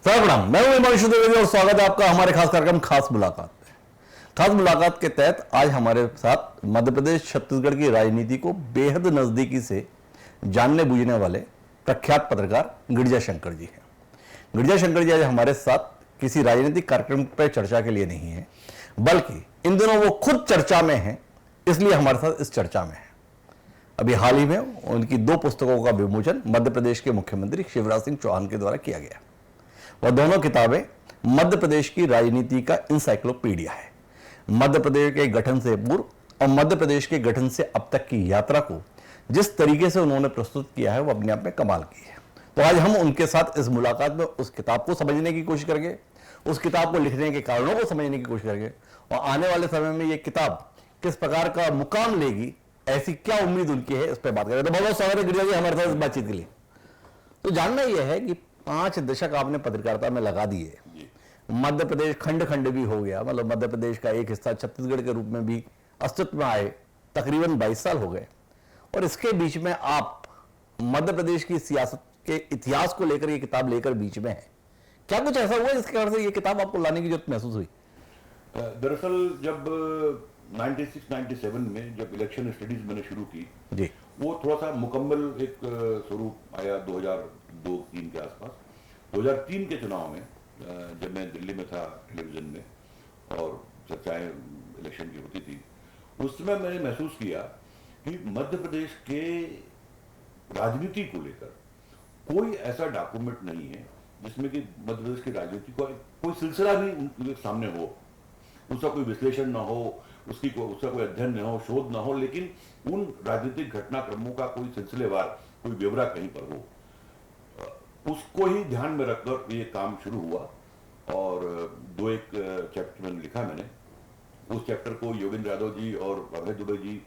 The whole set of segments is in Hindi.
सर प्रणाम, मैं हूं हिमांशु द्विवेदी और स्वागत है आपका हमारे खास कार्यक्रम खास मुलाकात में। खास मुलाकात के तहत आज हमारे साथ मध्य प्रदेश छत्तीसगढ़ की राजनीति को बेहद नजदीकी से जानने बूझने वाले प्रख्यात पत्रकार गिरिजा शंकर जी हैं। गिरिजा शंकर जी आज हमारे साथ किसी राजनीतिक कार्यक्रम पर चर्चा के लिए नहीं है, बल्कि इन दिनों वो खुद चर्चा में हैं, इसलिए हमारे साथ इस चर्चा में है। अभी हाल ही में उनकी 2 पुस्तकों का विमोचन मध्य प्रदेश के मुख्यमंत्री शिवराज सिंह चौहान के द्वारा किया गया। वह दोनों किताबें मध्य प्रदेश की राजनीति का इंसाइक्लोपीडिया है। मध्य प्रदेश के गठन से पूर्व और मध्य प्रदेश के गठन से अब तक की यात्रा को जिस तरीके से उन्होंने प्रस्तुत किया है, वो अपने आप में कमाल की है। तो आज हम उनके साथ इस मुलाकात में उस किताब को समझने की कोशिश करेंगे, उस किताब को लिखने के कारणों को समझने की कोशिश करेंगे और आने वाले समय में ये किताब किस प्रकार का मुकाम लेगी, ऐसी क्या उम्मीद उनकी है, इस पर बात करेंगे। तो बहुत बहुत स्वागत है गिरिजा जी हमारे साथ इस बातचीत के लिए। तो जानना यह है कि 5 दशक आपने पत्रकारिता में लगा दिए, मध्य प्रदेश खंड खंड भी हो गया, मतलब मध्य प्रदेश का एक हिस्सा छत्तीसगढ़ के रूप में भी अस्तित्व में आए तकरीबन 22 साल हो गए, और इसके बीच में आप मध्य प्रदेश की सियासत के इतिहास को लेकर ये किताब लेकर बीच में है। क्या कुछ ऐसा हुआ जिसके कारण से ये किताब आपको लाने की जरूरत महसूस हुई? दरअसल जब 96-97 में जब इलेक्शन स्टडीज मैंने शुरू की जी, वो थोड़ा सा मुकम्मल एक स्वरूप आया 2002-03 के आसपास। 2003 के चुनाव में जब मैं दिल्ली में था टेलीविजन में और चर्चाएं इलेक्शन की होती थी, उस समय मैंने महसूस किया कि मध्य प्रदेश के राजनीति को लेकर कोई ऐसा डॉक्यूमेंट नहीं है जिसमें कि मध्य प्रदेश की राजनीति का कोई सिलसिला भी उनके सामने हो, उसका कोई विश्लेषण ना हो, उसका कोई अध्ययन न हो, शोध ना हो, लेकिन उन राजनीतिक घटनाक्रमों का कोई सिलसिलेवार कोई ब्यौरा कहीं पर हो। उसको ही ध्यान में रखकर ये काम शुरू हुआ और 2-1 चैप्टर मैंने लिखा। मैंने उस चैप्टर को योगेंद्र यादव जी और अभय दुबे जी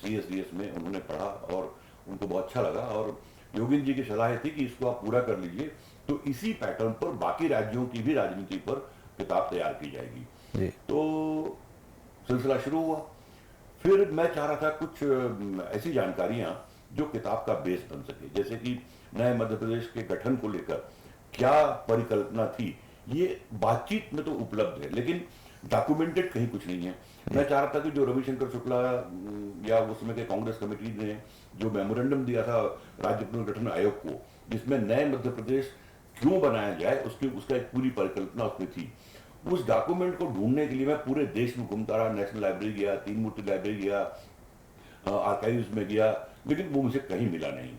CSDS में उन्होंने पढ़ा और उनको बहुत अच्छा लगा, और योगेंद्र जी की सलाह थी कि इसको आप पूरा कर लीजिए, तो इसी पैटर्न पर बाकी राज्यों की भी राजनीति पर किताब तैयार की जाएगी। तो सिलसिला शुरू हुआ। फिर मैं चाह रहा था कुछ ऐसी जानकारियां जो किताब का बेस बन सके, जैसे कि नए मध्य प्रदेश के गठन को लेकर क्या परिकल्पना थी, ये बातचीत में तो उपलब्ध है लेकिन डॉक्यूमेंटेड कहीं कुछ नहीं है। मैं चाह रहा था कि जो रविशंकर शुक्ला या उस समय के कांग्रेस कमेटी ने जो मेमोरेंडम दिया था राज्य पुनर्गठन आयोग को, जिसमें नए मध्य प्रदेश क्यों बनाया जाए, उसका एक पूरी परिकल्पना उसमें थी। उस डॉक्यूमेंट को ढूंढने के लिए मैं पूरे देश में घूमता रहा, नेशनल लाइब्रेरी गया, तीन मूर्ति लाइब्रेरी गया, आर्काइव्स में गया, लेकिन वो मुझे कहीं मिला नहीं।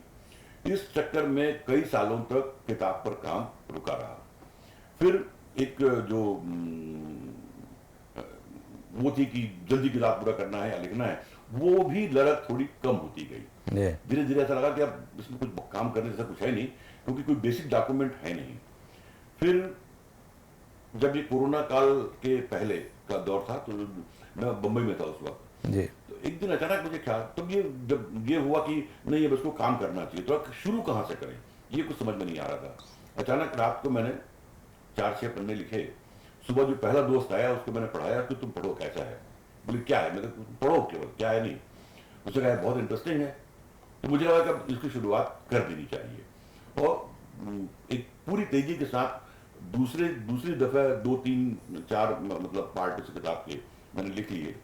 इस चक्कर में कई सालों तक किताब पर काम रुका रहा। फिर एक जो वो थी कि जल्दी किताब पूरा करना है या लिखना है, वो भी लड़क थोड़ी कम होती गई। धीरे धीरे ऐसा लगा कि अब इसमें कुछ काम करने जैसा कुछ है नहीं, क्योंकि कोई बेसिक डॉक्यूमेंट है नहीं। फिर जब ये कोरोना काल के पहले का दौर था तो मैं बंबई में था उस वक्त, तो एक दिन अचानक मुझे ख्याल, तो जब ये हुआ कि नहीं अब इसको काम करना चाहिए, तो शुरू कहाँ से करें ये कुछ समझ में नहीं आ रहा था। अचानक रात को मैंने 4-6 पन्ने लिखे। सुबह जो पहला दोस्त आया उसको मैंने पढ़ाया कि तुम पढ़ो कैसा है। बोले क्या है, मैंने पढ़ो केवल, क्या है नहीं। उसने कहा बहुत इंटरेस्टिंग है। तो मुझे लगा कि इसकी शुरुआत कर देनी चाहिए और एक पूरी तेजी के साथ दूसरी दफा 2-3-4 मतलब पार्ट इस किताब के मैंने लिख लिए।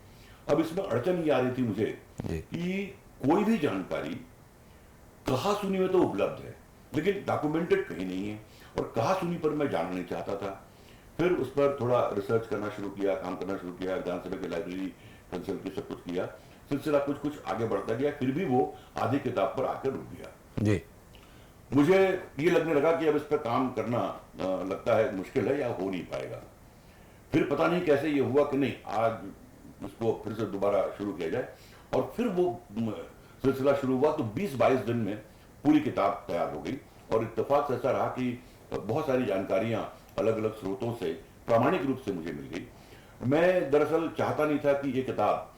अब इसमें अड़चन ये आ रही थी मुझे कि कोई भी जानकारी कहा सुनी में तो उपलब्ध है लेकिन डॉक्यूमेंटेड कहीं नहीं है, और कहा सुनी पर मैं जानना नहीं चाहता था। फिर उस पर थोड़ा रिसर्च करना शुरू किया, काम करना शुरू किया, विधानसभा की लाइब्रेरी कंसल्ट की सब कुछ किया। सिलसिला कुछ आगे बढ़ता गया, फिर भी वो आधी किताब पर आकर रुक गया। मुझे ये लगने लगा कि अब इस पर काम करना लगता है मुश्किल है या हो नहीं पाएगा। फिर पता नहीं कैसे ये हुआ कि नहीं आज इसको फिर से दोबारा शुरू किया जाए, और फिर वो सिलसिला शुरू हुआ। तो 20-22 दिन में पूरी किताब तैयार हो गई, और इत्तेफाक से ऐसा रहा कि बहुत सारी जानकारियां अलग अलग स्रोतों से प्रामाणिक रूप से मुझे मिल गई। मैं दरअसल चाहता नहीं था कि ये किताब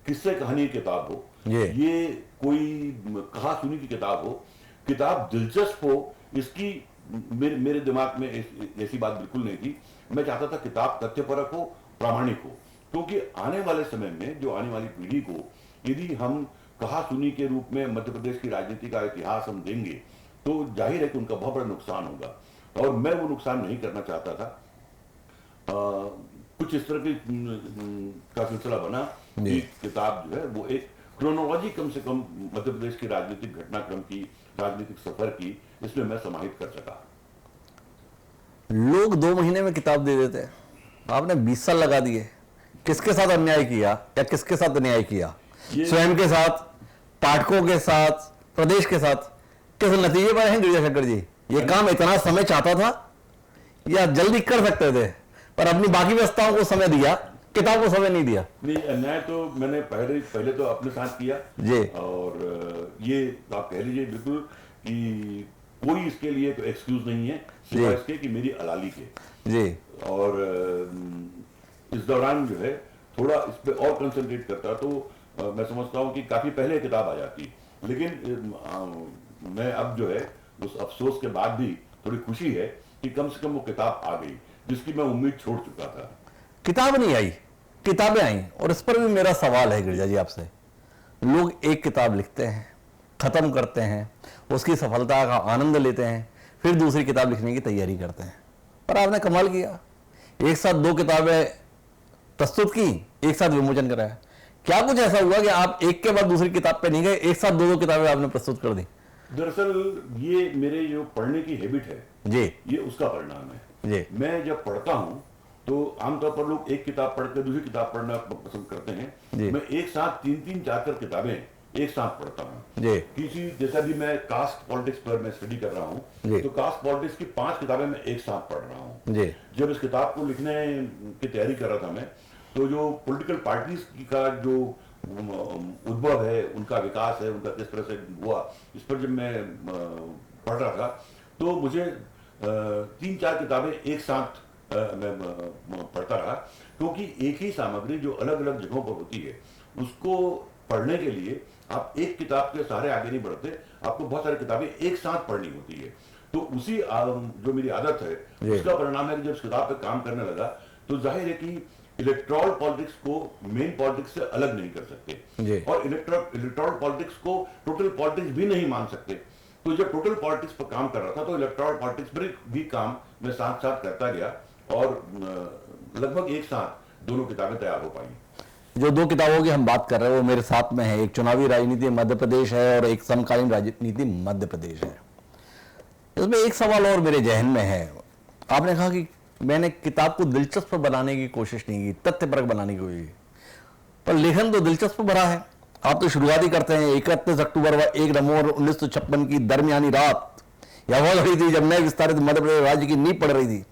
किस्से कहानी की किताब हो, ये कोई कहा सुनी की किताब हो। किताब दिलचस्प हो, इसकी मेरे दिमाग में ऐसी बात बिल्कुल नहीं थी। मैं चाहता था किताब तथ्यपरक हो, प्रामाणिक हो, क्योंकि आने वाले समय में जो आने वाली पीढ़ी को यदि हम कहा सुनी के रूप में मध्य प्रदेश की राजनीति का इतिहास हम देंगे तो जाहिर है कि उनका बहुत बड़ा नुकसान होगा। और मैं वो नुकसान नहीं करना चाहता था। कुछ इस तरह की का सिलसिला बना कि किताब जो है वो एक क्रोनोलॉजी कम से कम मध्य प्रदेश की राजनीतिक घटनाक्रम की, राजनीतिक सफर की, इसमें मैं समाहित कर सका। लोग 2 महीने में किताब दे देते हैं, आपने 20 साल लगा दिए। किसके साथ अन्याय किया या किसके साथ अन्याय किया? स्वयं के साथ, पाठकों के साथ, प्रदेश के साथ? किस नतीजे पर हैं गिरिजा शंकर जी? ये काम इतना समय चाहता था या जल्दी कर सकते थे, पर अपनी बाकी व्यवस्थाओं को समय दिया, किताब को समय नहीं दिया? नहीं, अन्याय तो मैंने पहले तो अपने साथ किया जी। और ये आप कह लीजिए बिल्कुल कि कोई इसके लिए तो एक्सक्यूज नहीं है सिवाय इसके कि मेरी अलाली के जी। और इस दौरान जो है थोड़ा इस पे और कंसंट्रेट करता तो मैं समझता हूँ कि काफी पहले किताब आ जाती। लेकिन मैं अब जो है उस अफसोस के बाद भी थोड़ी खुशी है कि कम से कम वो किताब आ गई जिसकी मैं उम्मीद छोड़ चुका था। किताब नहीं आई, किताबें आई। और इस पर भी मेरा सवाल है गिरिजा जी आपसे। लोग एक किताब लिखते हैं, खत्म करते हैं, उसकी सफलता का आनंद लेते हैं, फिर दूसरी किताब लिखने की तैयारी करते हैं। पर आपने कमाल किया, एक साथ 2 किताबें प्रस्तुत की, एक साथ विमोचन कराया। क्या कुछ ऐसा हुआ कि आप एक के बाद दूसरी किताब पे नहीं गए, एक साथ 2 किताबें आपने प्रस्तुत कर दी? दरअसल ये मेरे जो पढ़ने की हैबिट है जी, ये उसका परिणाम है जी। मैं जब पढ़ता हूँ तो आमतौर पर लोग एक किताब पढ़कर दूसरी किताब पढ़ना पसंद करते हैं। मैं एक साथ 3-3, 4 किताबें एक साथ पढ़ता हूँ जी। किसी, जैसा भी मैं कास्ट पॉलिटिक्स पर मैं स्टडी कर रहा हूँ तो कास्ट पॉलिटिक्स की 5 किताबें मैं एक साथ पढ़ रहा हूँ जी। जब इस किताब को लिखने की तैयारी कर रहा था मैं, तो जो पॉलिटिकल पार्टीज का जो उद्भव है, उनका विकास है, उनका किस तरह से हुआ, इस पर जब मैं पढ़ रहा था तो मुझे 3-4 किताबें एक साथ मैं पढ़ता रहा, क्योंकि एक ही सामग्री जो अलग अलग जगहों पर होती है उसको पढ़ने के लिए आप एक किताब के सहारे आगे नहीं बढ़ते, आपको बहुत सारी किताबें एक साथ पढ़नी होती है। तो उसी जो मेरी आदत है उसका परिणाम है कि जब इस किताब पे काम करने लगा तो जाहिर है कि इलेक्टोरल पॉलिटिक्स को मेन पॉलिटिक्स से अलग नहीं कर सकते और इलेक्टोरल पॉलिटिक्स को टोटल पॉलिटिक्स भी नहीं मान सकते। तो जब टोटल पॉलिटिक्स पर काम कर रहा था तो इलेक्टोरल पॉलिटिक्स पर भी काम मैं साथ साथ करता गया और लगभग एक साथ दोनों किताबें तैयार हो पाई। जो 2 किताबों की हम बात कर रहे हैं वो मेरे साथ में है, एक चुनावी राजनीति मध्य प्रदेश है और एक समकालीन राजनीति मध्य प्रदेश है। इसमें एक सवाल और मेरे जहन में है। आपने कहा कि मैंने किताब को दिलचस्प बनाने की कोशिश नहीं की, तथ्यपरक बनाने की कोशिश की, पर लेखन तो दिलचस्प भरा है। आप तो शुरुआत ही करते हैं 31 अक्टूबर व 1 नवंबर 1956 की दरमियानी रात यह वो घड़ी थी जब नए विस्तारित मध्य प्रदेश राज्य की नींव पड़ रही थी।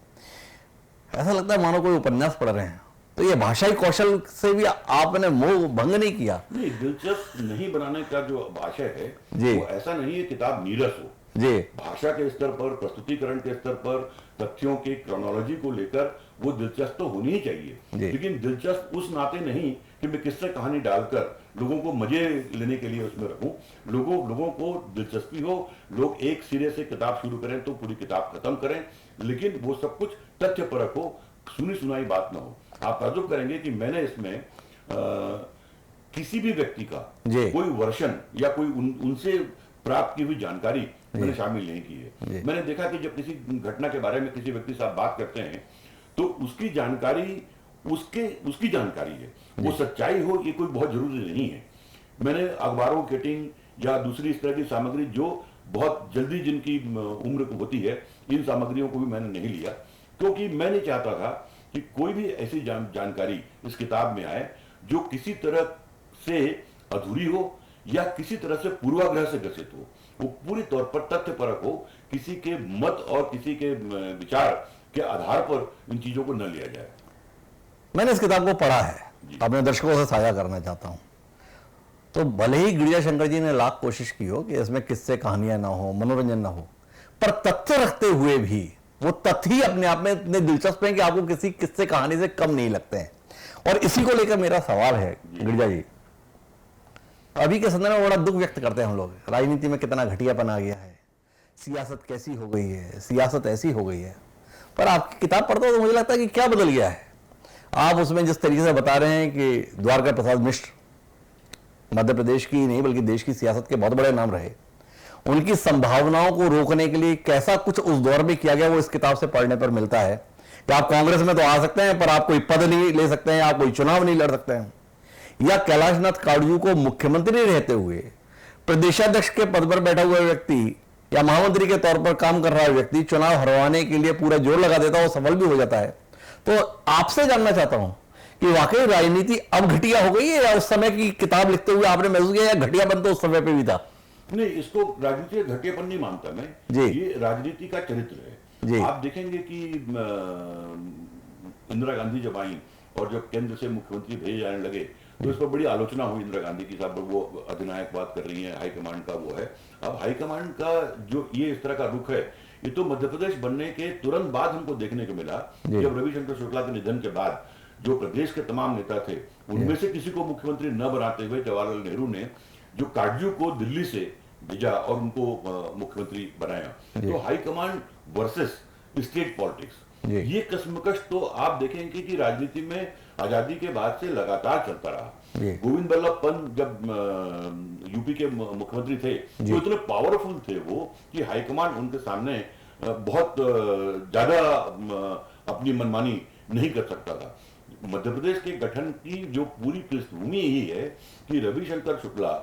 ऐसा लगता है मानो कोई उपन्यास पढ़ रहे हैं। तो ये भाषाई कौशल से भी आपने मोह भंग नहीं किया? नहीं, दिलचस्प नहीं बनाने का जो भाषा है वो ऐसा नहीं है किताब नीरस हो जी। भाषा के स्तर पर, प्रस्तुतिकरण के स्तर पर, तथ्यों की क्रोनोलॉजी को लेकर वो दिलचस्प तो होनी ही चाहिए, लेकिन दिलचस्प उस नाते नहीं कि मैं किस्से कहानी डालकर लोगों को मजे लेने के लिए उसमें रखूं। लोगों को दिलचस्पी हो, लोग एक सिरे से किताब शुरू करें तो पूरी किताब खत्म करें, लेकिन वो सब कुछ तथ्यपरक हो, सुनी सुनाई बात ना हो। आप ताज्जुब करेंगे कि मैंने इसमें किसी भी व्यक्ति का कोई वर्षन या कोई उनसे प्राप्त की हुई जानकारी मैंने शामिल नहीं की है। मैंने देखा कि जब किसी घटना के बारे में किसी व्यक्ति से आप बात करते हैं तो उसकी जानकारी उसकी जानकारी है, वो सच्चाई हो ये कोई बहुत जरूरी नहीं है। मैंने अखबारों कटिंग या दूसरी इस तरह की सामग्री जो बहुत जल्दी जिनकी उम्र होती है, इन सामग्रियों को भी मैंने नहीं लिया, क्योंकि मैं नहीं चाहता था कि कोई भी ऐसी जानकारी इस किताब में आए जो किसी तरह से अधूरी हो या किसी तरह से पूर्वाग्रह से ग्रसित हो। वो पूरी तौर पर तथ्यपरक हो, किसी के मत और किसी के विचार के आधार पर इन चीजों को न लिया जाए। मैंने इस किताब को पढ़ा है, अपने दर्शकों से साझा करना चाहता हूं। तो भले ही गिरिजा शंकर जी ने लाख कोशिश की हो कि इसमें किस्से कहानियां ना हो, मनोरंजन ना हो, पर तथ्य रखते हुए भी वो तथ्य अपने आप में इतने दिलचस्प हैं कि आपको किसी किस्से कहानी से कम नहीं लगते हैं। और इसी को लेकर मेरा सवाल है गिरिजा जी, अभी के संदर्भ में बड़ा दुख व्यक्त करते हैं हम लोग, राजनीति में कितना घटियापन आ गया है, सियासत कैसी हो गई है, सियासत ऐसी हो गई है। पर आपकी किताब पढ़ता हूं तो मुझे लगता है कि क्या बदल गया है। आप उसमें जिस तरीके से बता रहे हैं कि द्वारका प्रसाद मिश्र मध्य प्रदेश की नहीं बल्कि देश की सियासत के बहुत बड़े नाम रहे, उनकी संभावनाओं को रोकने के लिए कैसा कुछ उस दौर में किया गया, वो इस किताब से पढ़ने पर मिलता है कि आप कांग्रेस में तो आ सकते हैं पर आप कोई पद नहीं ले सकते हैं, आप कोई चुनाव नहीं लड़ सकते हैं। या कैलाशनाथ काटजू को मुख्यमंत्री रहते हुए प्रदेशाध्यक्ष के पद पर बैठा हुआ व्यक्ति या महामंत्री के तौर पर काम कर रहा व्यक्ति चुनाव हरवाने के लिए पूरा जोर लगा देता है, वो सफल भी हो जाता है। तो आपसे जानना चाहता हूं कि वाकई राजनीति अब घटिया हो गई है, या उस समय की किताब लिखते हुए आपने महसूस किया या घटियापन तो उस समय पे भी था? नहीं, इसको राजनीति का घटियापन नहीं मानता मैं जी। ये राजनीति का चरित्र है जी। आप देखेंगे कि इंदिरा गांधी जब आई और जब केंद्र से मुख्यमंत्री भेजे जाने लगे तो इस पर बड़ी आलोचना हुई इंदिरा गांधी की, साहब वो अधिनायक बात कर रही है, हाईकमांड का वो है। अब हाईकमांड का जो ये इस तरह का रुख है, ये तो मध्य प्रदेश बनने के तुरंत बाद हमको देखने को मिला। जब रविशंकर शुक्ला के निधन के बाद जो प्रदेश के तमाम नेता थे उनमें से किसी को मुख्यमंत्री न बनाते हुए जवाहरलाल नेहरू ने जो काटजू को दिल्ली से भेजा और उनको मुख्यमंत्री बनाया। तो हाईकमांड वर्सेस स्टेट पॉलिटिक्स, ये कश्मकश तो आप देखेंगे कि राजनीति में आजादी के बाद से लगातार चलता रहा। गोविंद बल्लभ पंत जब यूपी के मुख्यमंत्री थे तो इतने पावरफुल थे वो कि हाईकमांड उनके सामने बहुत ज्यादा अपनी मनमानी नहीं कर सकता था। मध्य प्रदेश के गठन की जो पूरी पृष्ठभूमि यही है कि रविशंकर शुक्ला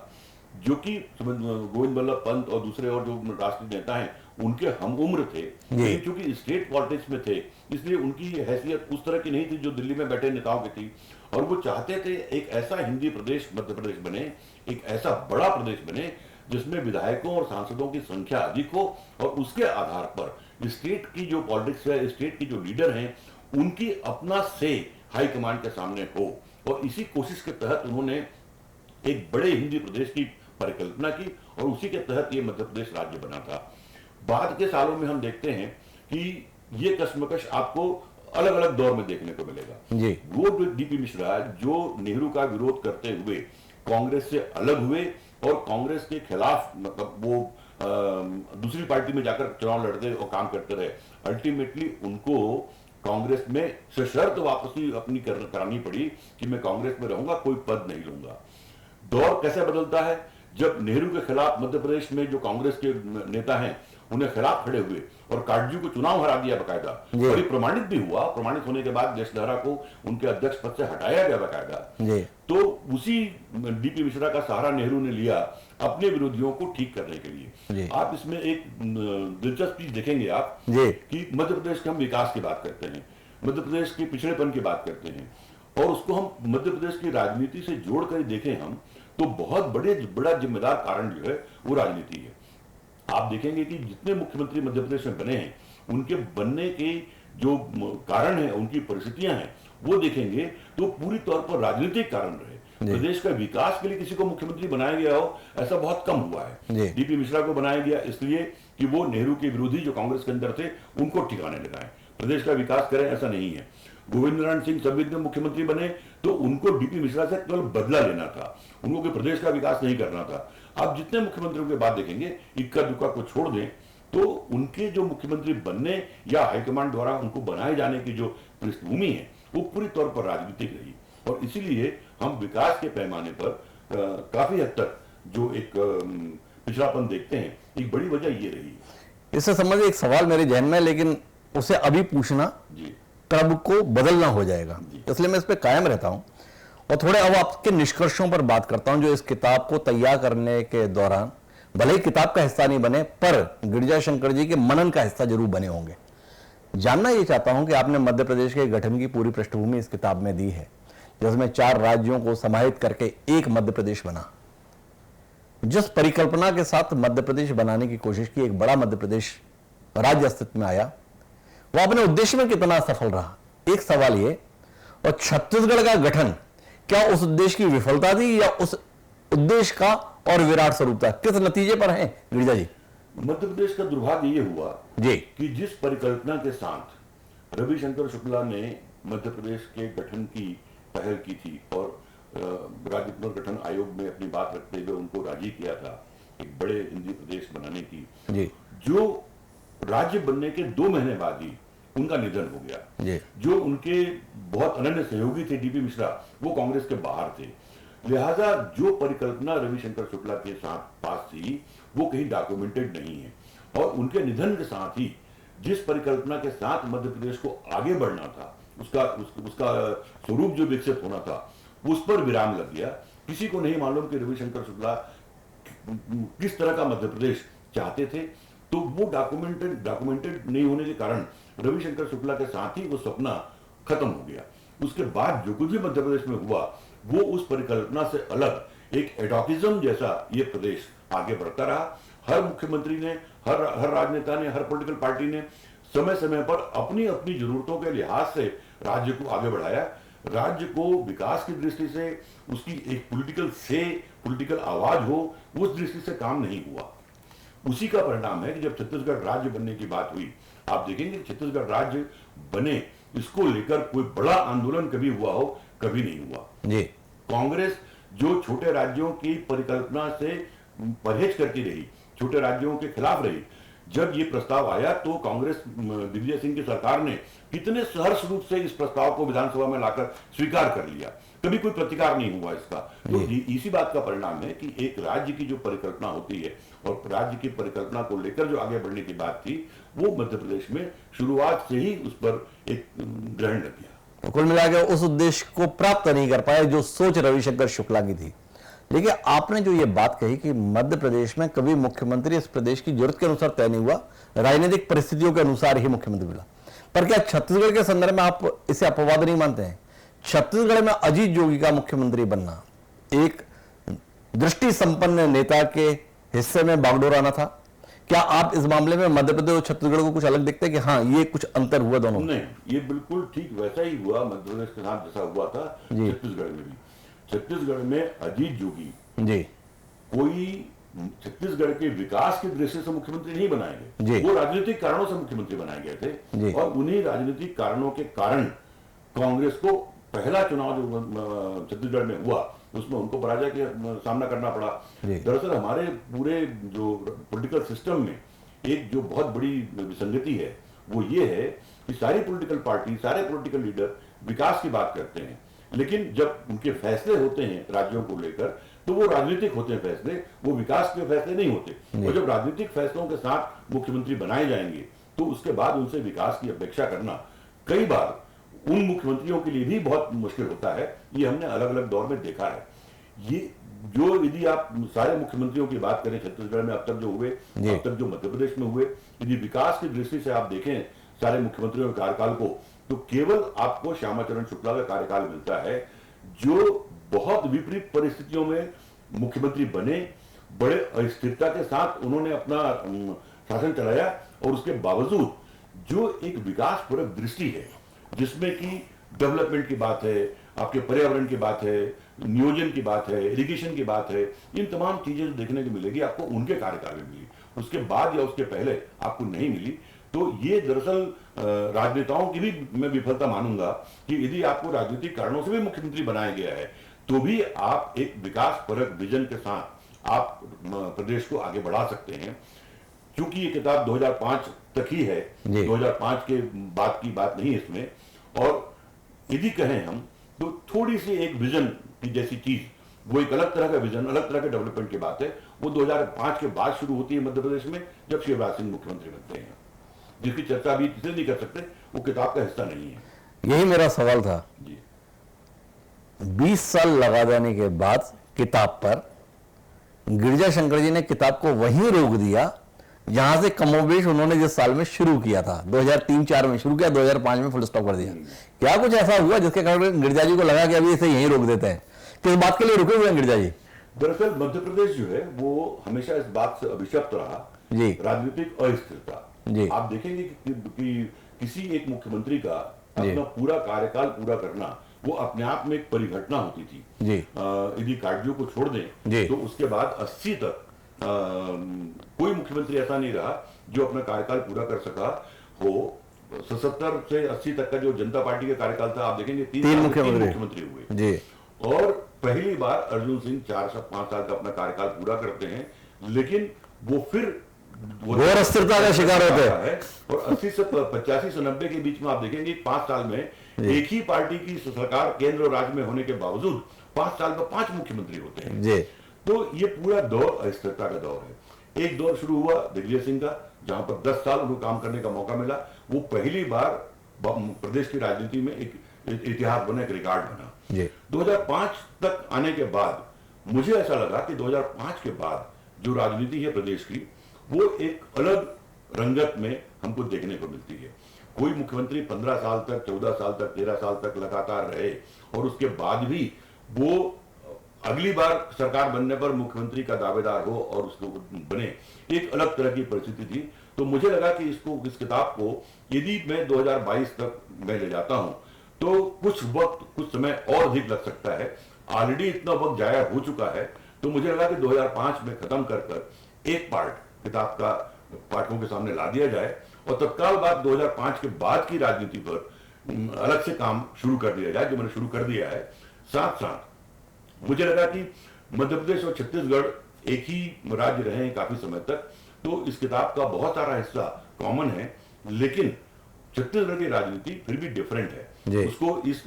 जो कि गोविंद बल्लभ पंत और दूसरे और जो राष्ट्रीय नेता हैं उनके हम उम्र थे, लेकिन चूंकि स्टेट पॉलिटिक्स में थे इसलिए उनकी हैसियत उस तरह की नहीं थी जो दिल्ली में बैठे नेताओं की थी। और वो चाहते थे एक ऐसा हिंदी प्रदेश मध्य प्रदेश बने, एक ऐसा बड़ा प्रदेश बने जिसमें विधायकों और सांसदों की संख्या अधिक हो और उसके आधार पर स्टेट की जो पॉलिटिक्स है, स्टेट की जो लीडर हैं उनकी अपना से हाईकमांड के सामने हो। और इसी कोशिश के तहत उन्होंने एक बड़े हिंदी प्रदेश की परिकल्पना की और उसी के तहत ये मध्य प्रदेश राज्य बना था। बाद के सालों में हम देखते हैं कि ये कश्मकश आपको अलग अलग दौर में देखने को मिलेगा। जी। वो डीपी मिश्रा जो नेहरू का विरोध करते हुए कांग्रेस से अलग हुए और कांग्रेस के खिलाफ मतलब वो दूसरी पार्टी में जाकर चुनाव लड़ते और काम करते रहे, अल्टीमेटली उनको कांग्रेस में सशर्त वापसी अपनी करानी पड़ी कि मैं कांग्रेस में रहूंगा, कोई पद नहीं लूंगा। दौर कैसे बदलता है जब नेहरू के खिलाफ मध्य प्रदेश में जो कांग्रेस के नेता हैं उन्हें खिलाफ खड़े हुए और काटजू को चुनाव हरा दिया बकायदा, और ये प्रमाणित भी हुआ। प्रमाणित होने के बाद देश लहरा को उनके अध्यक्ष पद से हटाया गया बकायदा। तो उसी डीपी मिश्रा का सहारा नेहरू ने लिया अपने विरोधियों को ठीक करने के लिए। आप इसमें एक दिलचस्प चीज देखेंगे आप कि मध्य प्रदेश के हम विकास की बात करते हैं, मध्य प्रदेश के पिछड़ेपन की बात करते हैं और उसको हम मध्य प्रदेश की राजनीति से जोड़ कर देखें हम तो बहुत बड़ा जिम्मेदार कारण जो है वो राजनीति है। आप देखेंगे कि जितने मुख्यमंत्री मध्य प्रदेश में बने हैं उनके बनने के जो कारण है, उनकी परिस्थितियां हैं, वो देखेंगे तो पूरी तौर पर राजनीतिक कारण रहे। प्रदेश का विकास के लिए किसी को मुख्यमंत्री बनाया गया हो ऐसा बहुत कम हुआ है। डीपी मिश्रा को बनाया गया इसलिए कि वो नेहरू के विरोधी जो कांग्रेस के अंदर थे उनको ठिकाने लगाए, प्रदेश का विकास करें, ऐसा नहीं है। गोविंद नारायण सिंह संविद में मुख्यमंत्री बने तो उनको डीपी मिश्रा से केवल बदला लेना था, उनको कोई प्रदेश का विकास नहीं करना था। आप जितने मुख्यमंत्रियों के बाद देखेंगे इक्का दुक्का को छोड़ दें तो उनके जो मुख्यमंत्री बनने या हाईकमांड द्वारा उनको बनाए जाने की जो पृष्ठभूमि है वो पूरी तौर पर राजनीतिक रही और इसीलिए हम विकास के पैमाने पर काफी हद तक जो एक पिछड़ापन देखते हैं, एक बड़ी वजह ये रही। इससे संबंधित एक सवाल मेरे जहन में, लेकिन उसे अभी पूछना कब को बदलना हो जाएगा, इसलिए मैं इस पे कायम रहता हूं और थोड़े अब आपके निष्कर्षों पर बात करता हूं जो इस किताब को तैयार करने के दौरान भले ही किताब का हिस्सा नहीं बने पर गिरिजा शंकर जी के मनन का हिस्सा जरूर बने होंगे। जानना यह चाहता हूं कि आपने मध्य प्रदेश के गठन की पूरी पृष्ठभूमि इस किताब में दी है, जिसमें 4 राज्यों को समाहित करके एक मध्य प्रदेश बना। जिस परिकल्पना के साथ मध्य प्रदेश बनाने की कोशिश की, एक बड़ा मध्य प्रदेश राज्य अस्तित्व में आया, वो अपने उद्देश्य में कितना सफल रहा, एक सवाल ये। और छत्तीसगढ़ का गठन क्या उस उद्देश्य की विफलता थी या उस उद्देश्य का और विराट स्वरूप था, किस नतीजे पर है गिरिजा जी? मध्य प्रदेश का दुर्भाग्य ये हुआ जी कि जिस परिकल्पना के साथ रविशंकर शुक्ला ने मध्य प्रदेश के गठन की पहल की थी और राज्य पुनर्गठन आयोग में अपनी बात रखते हुए उनको राजी किया था एक बड़े हिंदी प्रदेश बनाने की जी, जो राज्य बनने के 2 महीने बाद ही उनका निधन हो गया। जो उनके बहुत अनन्य सहयोगी थे डीपी मिश्रा, वो कांग्रेस के बाहर थे। लिहाजा जो परिकल्पना रविशंकर शुक्ला के साथ पास थी वो कहीं डॉक्यूमेंटेड नहीं है। और उनके निधन के साथ ही जिस परिकल्पना के साथ मध्य प्रदेश को आगे बढ़ना था, उसका स्वरूप जो विकसित होना था, उस पर विराम लग गया। किसी को नहीं मालूम कि रविशंकर शुक्ला किस तरह का मध्य प्रदेश चाहते थे। तो वो डॉक्यूमेंटेड नहीं होने के कारण रविशंकर शुक्ला के साथ ही वो सपना खत्म हो गया। उसके बाद जो कुछ भी मध्य प्रदेश में हुआ, वो उस परिकल्पना से अलग एक एडॉकिज्म जैसा ये प्रदेश आगे बढ़ता रहा। हर मुख्यमंत्री ने, हर राजनेता ने, हर पॉलिटिकल पार्टी ने समय समय पर अपनी अपनी जरूरतों के लिहाज से राज्य को आगे बढ़ाया। राज्य को विकास की दृष्टि से उसकी एक पॉलिटिकल आवाज हो, उस दृष्टि से काम नहीं हुआ। उसी का परिणाम है कि जब छत्तीसगढ़ राज्य बनने की बात हुई, आप देखेंगे छत्तीसगढ़ राज्य बने, इसको लेकर कोई बड़ा आंदोलन कभी हुआ हो? कभी नहीं हुआ जी। कांग्रेस जो छोटे राज्यों की परिकल्पना से परहेज करती रही, छोटे राज्यों के खिलाफ रही, जब ये प्रस्ताव आया तो कांग्रेस दिग्विजय सिंह की सरकार ने कितने सहर्ष रूप से इस प्रस्ताव को विधानसभा में लाकर स्वीकार कर लिया। कभी कोई प्रतिकार नहीं हुआ इसका। तो इसी बात का परिणाम है कि एक राज्य की जो परिकल्पना होती है और राज्य की परिकल्पना को लेकर जो आगे बढ़ने की बात थी, वो मध्य प्रदेश में शुरुआत से ही उस पर एक ग्रहण लग गया। तो कुल मिलाकर उस उद्देश्य को प्राप्त नहीं कर पाए जो सोच रविशंकर शुक्ला की थी। लेकिन आपने जो ये बात कही कि मध्य प्रदेश में कभी मुख्यमंत्री इस प्रदेश की जरूरत के अनुसार तय नहीं हुआ, राजनीतिक परिस्थितियों के अनुसार ही मुख्यमंत्री मिला, पर क्या छत्तीसगढ़ के संदर्भ में आप इसे अपवाद नहीं मानते हैं? छत्तीसगढ़ में अजीत जोगी का मुख्यमंत्री बनना एक दृष्टि संपन्न नेता के हिस्से में बागडोर आना था। क्या आप इस मामले में मध्य प्रदेश और छत्तीसगढ़ को कुछ अलग देखते हैं कि हाँ ये कुछ अंतर हुआ दोनों में? नहीं, ये बिल्कुल ठीक वैसा ही हुआ मध्य प्रदेश के साथ जैसा हुआ था छत्तीसगढ़ में भी। छत्तीसगढ़ में अजीत जोगी जी कोई छत्तीसगढ़ के विकास की दृष्टि से मुख्यमंत्री नहीं बनाए गए, वो राजनीतिक कारणों से मुख्यमंत्री बनाए गए थे। और उन्हीं राजनीतिक कारणों के कारण कांग्रेस को पहला चुनाव जो छत्तीसगढ़ में हुआ, उसमें उनको पराजय का सामना करना पड़ा। दरअसल हमारे पूरे जो पॉलिटिकल सिस्टम में एक जो बहुत बड़ी विसंगति है, वो ये है कि सारी पॉलिटिकल पार्टी, सारे पॉलिटिकल लीडर विकास की बात करते हैं, लेकिन जब उनके फैसले होते हैं राज्यों को लेकर, तो वो राजनीतिक होते हैं फैसले, वो विकास के फैसले नहीं होते। और जब राजनीतिक फैसलों के साथ मुख्यमंत्री बनाए जाएंगे, तो उसके बाद उनसे विकास की अपेक्षा करना कई बार उन मुख्यमंत्रियों के लिए भी बहुत मुश्किल होता है। ये हमने अलग अलग दौर में देखा है। ये जो यदि आप सारे मुख्यमंत्रियों की बात करें छत्तीसगढ़ में अब तक जो हुए, अब तक जो मध्य प्रदेश में हुए, यदि विकास की दृष्टि से आप देखें सारे मुख्यमंत्रियों के कार्यकाल को, तो केवल आपको श्यामाचरण शुक्ला का कार्यकाल मिलता है, जो बहुत विपरीत परिस्थितियों में मुख्यमंत्री बने, बड़े अस्थिरता के साथ उन्होंने अपना शासन चलाया, और उसके बावजूद जो एक विकास परक दृष्टि है, जिसमें कि डेवलपमेंट की बात है, आपके पर्यावरण की बात है, नियोजन की बात है, इरिगेशन की बात है, इन तमाम चीजें जो देखने को मिलेगी आपको उनके कार्यकाल में मिली, उसके बाद या उसके पहले आपको नहीं मिली। तो ये दरअसल राजनेताओं की भी मैं विफलता मानूंगा कि यदि आपको राजनीतिक कारणों से भी मुख्यमंत्री बनाया गया है, तो भी आप एक विकास परक विजन के साथ आप प्रदेश को आगे बढ़ा सकते हैं। क्योंकि ये किताब 2005 तक ही है, 2005 के बाद की बात नहीं इसमें। और यदि कहें हम तो थोड़ी सी एक विजन की जैसी चीज, वो एक अलग तरह का विजन, अलग तरह के डेवलपमेंट की बात है, वो 2005 के बाद शुरू होती है मध्य प्रदेश में, जब शिवराज सिंह मुख्यमंत्री बनते हैं, जिसकी चर्चा अभी इसलिए नहीं कर सकते, वो किताब का हिस्सा नहीं है। यही मेरा सवाल था जी। 20 साल लगा देने के बाद किताब पर गिरिजा शंकर जी ने किताब को वहीं रोक दिया जहां से कमोबेश उन्होंने जिस साल में शुरू किया था, 2003-4 में शुरू किया, 2005 में फुल स्टॉप कर दिया। क्या कुछ ऐसा हुआ जिसके कारण गिरिजा जी को लगा कि अभी इसे यहीं रोक देते हैं? किस बात के लिए रुके हुए हैं गिरिजा जी? दरअसल मध्य प्रदेश जो है वो हमेशा इस बात से अभिशप्त रहा, जी, राजनीतिक अस्थिरता। जी। आप देखेंगे कि किसी एक मुख्यमंत्री का अपना पूरा कार्यकाल पूरा करना वो अपने आप में एक परिघटना होती थी। जी। यदि काटजू को छोड़ दें तो उसके बाद 80 तक कोई मुख्यमंत्री ऐसा नहीं रहा जो अपना कार्यकाल पूरा कर सका हो। 77 से 80 तक का जो जनता पार्टी का कार्यकाल था, आप देखेंगे तीन मुख्यमंत्री हुए। जी। और पहली बार अर्जुन सिंह 4 से 5 साल का अपना कार्यकाल पूरा करते हैं, लेकिन वो फिर घोर अस्थिरता का शिकार होते हैं। और 80 से 85 से 90 के बीच में आप देखेंगे 5 साल में एक ही पार्टी की सरकार केंद्र और राज्य में होने के बावजूद 5 साल में 5 मुख्यमंत्री होते हैं। जी। तो ये पूरा दौर अस्थिरता का दौर है। एक दौर शुरू हुआ दिग्विजय सिंह का, जहां पर 10 साल उनको काम करने का मौका मिला। वो पहली बार प्रदेश की राजनीति में एक इतिहास बना, एक रिकॉर्ड बना। 2005 तक आने के बाद मुझे ऐसा लगा कि 2005 के बाद जो राजनीति है प्रदेश की, वो एक अलग रंगत में हमको देखने को मिलती है। कोई मुख्यमंत्री 15 साल तक, 14 साल तक, 13 साल तक लगातार रहे और उसके बाद भी वो अगली बार सरकार बनने पर मुख्यमंत्री का दावेदार हो और उसको बने, एक अलग तरह की परिस्थिति थी। तो मुझे लगा कि इस किताब को यदि मैं 2022 तक मैं ले जाता हूं तो कुछ वक्त, कुछ समय और अधिक लग सकता है। ऑलरेडी इतना वक्त जाया हो चुका है, तो मुझे लगा कि 2005 में खत्म कर एक पार्ट किताब का पाठकों के सामने ला दिया जाए और तत्काल बाद 2005 के बाद की राजनीति पर अलग से काम शुरू कर दिया जाए, जो मैंने शुरू कर दिया है। साथ साथ मुझे लगा कि मध्य प्रदेश और छत्तीसगढ़ एक ही राज्य रहे हैं काफी समय तक, तो इस किताब का बहुत सारा हिस्सा कॉमन है, लेकिन छत्तीसगढ़ की राजनीति फिर भी डिफरेंट है। उसको इस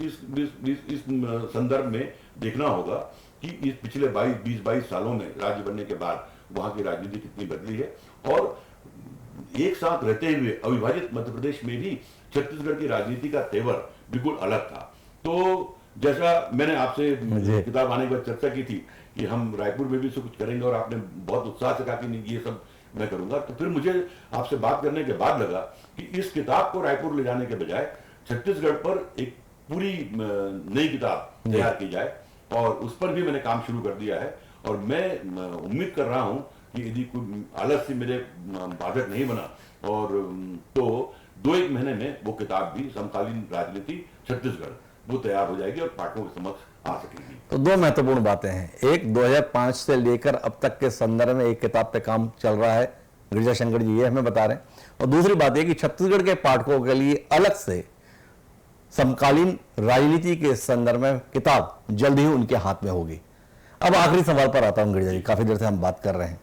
संदर्भ में देखना होगा कि इस पिछले 20-22 सालों में राज्य बनने के बाद वहां की राजनीति कितनी बदली है, और एक साथ रहते हुए अविभाजित मध्य प्रदेश में भी छत्तीसगढ़ की राजनीति का तेवर बिल्कुल अलग था। तो जैसा मैंने आपसे किताब आने के बाद चर्चा की थी कि हम रायपुर में भी इसको कुछ करेंगे, और आपने बहुत उत्साह से कहा कि नहीं ये सब मैं करूंगा, तो फिर मुझे आपसे बात करने के बाद लगा कि इस किताब को रायपुर ले जाने के बजाय छत्तीसगढ़ पर एक पूरी नई किताब तैयार की जाए, और उस पर भी मैंने काम शुरू कर दिया है। और मैं उम्मीद कर रहा हूं कि यदि कोई आलस्य मेरे बाधक नहीं बना और तो 2-1 महीने में वो किताब भी समकालीन राजनीति छत्तीसगढ़ वो तैयार हो जाएगी और पाठकों के समक्ष आ सकेगी। तो 2 महत्वपूर्ण बातें हैं, एक 2005 से लेकर अब तक के संदर्भ में एक किताब पे काम चल रहा है, गिरिजा शंकर जी ये हमें बता रहे हैं, और दूसरी बात यह कि छत्तीसगढ़ के पाठकों के लिए अलग से समकालीन राजनीति के संदर्भ में किताब जल्द ही उनके हाथ में होगी। अब आखिरी सवाल पर आता हूं गिरिजा जी, काफी देर से हम बात कर रहे हैं।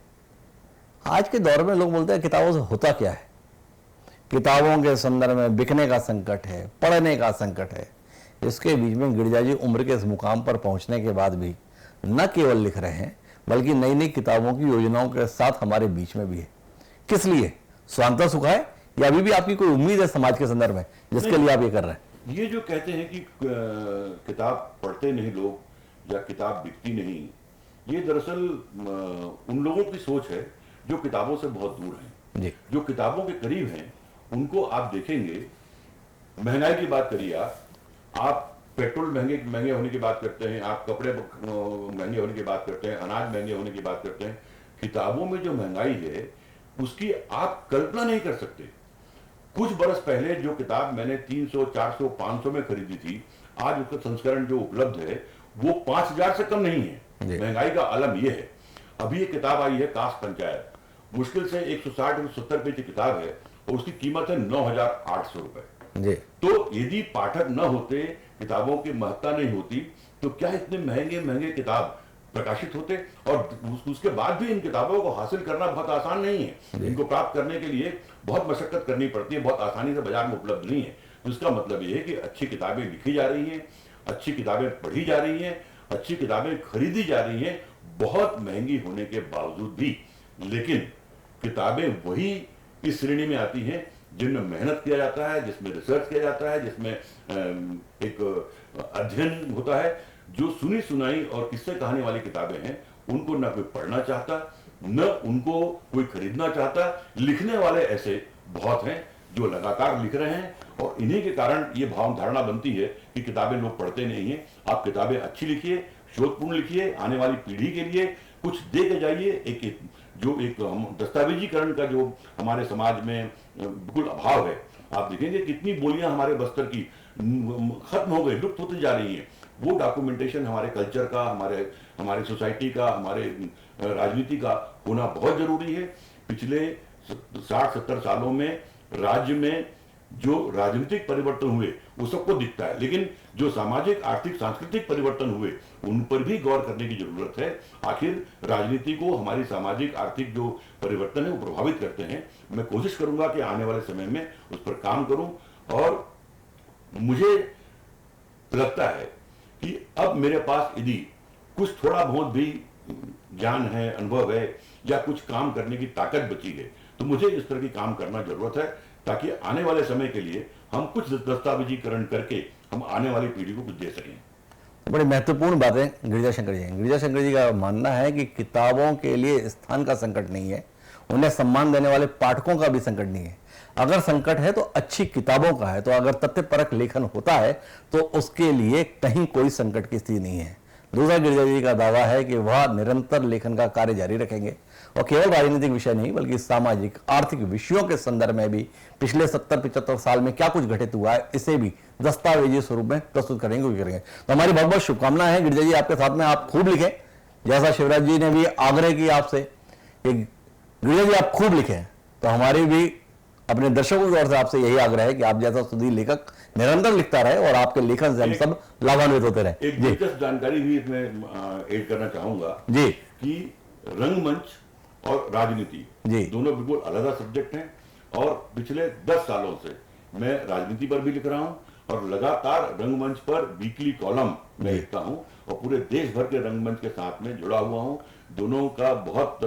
आज के दौर में लोग बोलते हैं किताबों से होता क्या है, किताबों के संदर्भ में बिकने का संकट है, पढ़ने का संकट है। इसके बीच में गिरिजा जी उम्र के इस मुकाम पर पहुंचने के बाद भी न केवल लिख रहे हैं, बल्कि नई नई किताबों की योजनाओं के साथ हमारे बीच में भी है। किस लिए, स्वांतः सुखा है या अभी भी आपकी कोई उम्मीद है समाज के संदर्भ में जिसके लिए आप ये कर रहे हैं? ये जो कहते हैं कि किताब पढ़ते नहीं लोग या किताब बिकती नहीं, ये दरअसल उन लोगों की सोच है जो किताबों से बहुत दूर हैं। जो किताबों के करीब हैं उनको आप देखेंगे, महंगाई की बात करिए, आप पेट्रोल महंगे होने की बात करते हैं, आप कपड़े महंगे होने की बात करते हैं, अनाज महंगे होने की बात करते हैं। किताबों में जो महंगाई है उसकी आप कल्पना नहीं कर सकते। कुछ बरस पहले जो किताब मैंने 300, 400, 500 में खरीदी थी, आज उसका संस्करण जो उपलब्ध है वो 5000 से कम नहीं है। महंगाई का आलम यह है। अभी एक किताब आई है कास्ट पंचायत, मुश्किल से 160-170 पेज की किताब है और उसकी कीमत है 9800 रुपए। तो यदि पाठक न होते, किताबों की महत्ता नहीं होती, तो क्या इतने महंगे किताब प्रकाशित होते? और उसके बाद भी इन किताबों को हासिल करना बहुत आसान नहीं है। इनको प्राप्त करने के लिए बहुत मशक्कत करनी पड़ती है, बहुत आसानी से बाजार में उपलब्ध नहीं है। तो इसका मतलब यह है कि अच्छी किताबें लिखी जा रही हैं, अच्छी किताबें पढ़ी जा रही हैं, अच्छी किताबें खरीदी जा रही हैं, बहुत महंगी होने के बावजूद भी। लेकिन किताबें वही इस श्रेणी में आती हैं जिनमें मेहनत किया जाता है, जिसमें रिसर्च किया जाता है, जिसमें एक अध्ययन होता है। जो सुनी सुनाई और किस्से कहानी वाली किताबें हैं उनको ना कोई पढ़ना चाहता, न उनको कोई खरीदना चाहता। लिखने वाले ऐसे बहुत हैं जो लगातार लिख रहे हैं, और इन्हीं के कारण ये भाव धारणा बनती है कि किताबें लोग पढ़ते नहीं हैं। आप किताबें अच्छी लिखिए, शोधपूर्ण लिखिए, आने वाली पीढ़ी के लिए कुछ दे के जाइए। एक दस्तावेजीकरण का जो हमारे समाज में बिल्कुल अभाव है, आप देखेंगे कितनी बोलियां हमारे बस्तर की खत्म हो गई, लुप्त होती जा रही हैं। वो डॉक्यूमेंटेशन हमारे कल्चर का, हमारे सोसाइटी का, हमारे राजनीति का होना बहुत जरूरी है। पिछले 60-70 सालों में राज्य में जो राजनीतिक परिवर्तन हुए वो सबको दिखता है, लेकिन जो सामाजिक, आर्थिक, सांस्कृतिक परिवर्तन हुए उन पर भी गौर करने की जरूरत है। आखिर राजनीति को हमारी सामाजिक, आर्थिक जो परिवर्तन है वो प्रभावित करते हैं। मैं कोशिश करूंगा कि आने वाले समय में उस पर काम करूं, और मुझे लगता है कि अब मेरे पास यदि कुछ थोड़ा बहुत भी ज्ञान है, अनुभव है, या कुछ काम करने की ताकत बची है, तो मुझे इस तरह की काम करना जरूरत है, ताकि आने वाले समय के लिए हम कुछ दस्तावेजीकरण करके हम आने वाली पीढ़ी को कुछ दे सकें। बड़ी महत्वपूर्ण बात है गिरिजा शंकर जी का मानना है कि किताबों के लिए स्थान का संकट नहीं है, उन्हें सम्मान देने वाले पाठकों का भी संकट नहीं है। अगर संकट है तो अच्छी किताबों का है, तो अगर तथ्यपरक लेखन होता है तो उसके लिए कहीं कोई संकट की स्थिति नहीं है। दूसरा, गिरिजा जी का दावा है कि वह निरंतर लेखन का कार्य जारी रखेंगे और केवल राजनीतिक विषय नहीं बल्कि सामाजिक आर्थिक विषयों के संदर्भ में भी पिछले 70-75 साल में क्या कुछ घटित हुआ है इसे भी दस्तावेजी स्वरूप में प्रस्तुत करेंगे। तो हमारी बहुत बहुत शुभकामनाएं हैं गिरिजा जी आपके साथ में, आप खूब लिखें, जैसा शिवराज जी ने भी आग्रह किया आपसे कि गिरिजा जी आप खूब लिखें, तो हमारी भी अपने दर्शकों की ओर से आपसे यही आग्रह है कि आप जैसा सुधीर लेखक निरंतर लिखता रहे और आपके लेखन से हम सब लाभान्वित होते रहे। एक दिलचस्प जानकारी भी इसमें ऐड करना चाहूंगा जी कि रंगमंच और राजनीति जी दोनों बिल्कुल अलग सब्जेक्ट हैं, और पिछले 10 सालों से मैं राजनीति पर भी लिख रहा हूं और लगातार रंगमंच पर वीकली कॉलम में लिखता हूं और पूरे देश भर के रंगमंच के साथ में जुड़ा हुआ हूं। दोनों का बहुत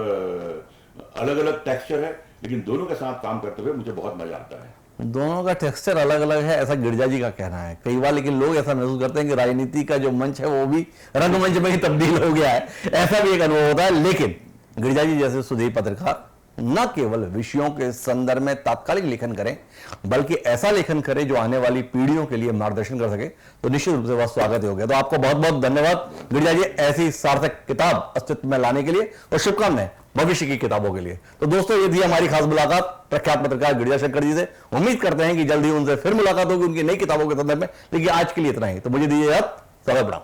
अलग अलग टेक्सचर है, लेकिन दोनों के साथ काम करते हुए मुझे बहुत मजा आता है। दोनों का टेक्सचर अलग अलग है, ऐसा गिरिजा जी का कहना है। कई बार लेकिन लोग ऐसा महसूस करते हैं कि राजनीति का जो मंच है वो भी रंगमंच में ही तब्दील हो गया है, ऐसा भी एक अनुभव होता है। लेकिन गिरिजा जी जैसे सुधीर पत्रकार न केवल विषयों के संदर्भ में तात्कालिक लेखन करें बल्कि ऐसा लेखन करें जो आने वाली पीढ़ियों के लिए मार्गदर्शन कर सके, तो निश्चित रूप से वह स्वागत हो गया। तो आपको बहुत बहुत धन्यवाद गिरिजा जी ऐसी सार्थक किताब अस्तित्व में लाने के लिए, और शुभकामनाएं भविष्य की किताबों के लिए। तो दोस्तों, ये थी हमारी खास मुलाकात प्रख्यात पत्रकार गिरिजा शंकर जी से। उम्मीद करते हैं कि जल्दी उनसे फिर मुलाकात होगी उनकी नई किताबों के संदर्भ में, लेकिन आज के लिए इतना ही। तो मुझे दीजिए आप, समय प्रणाम।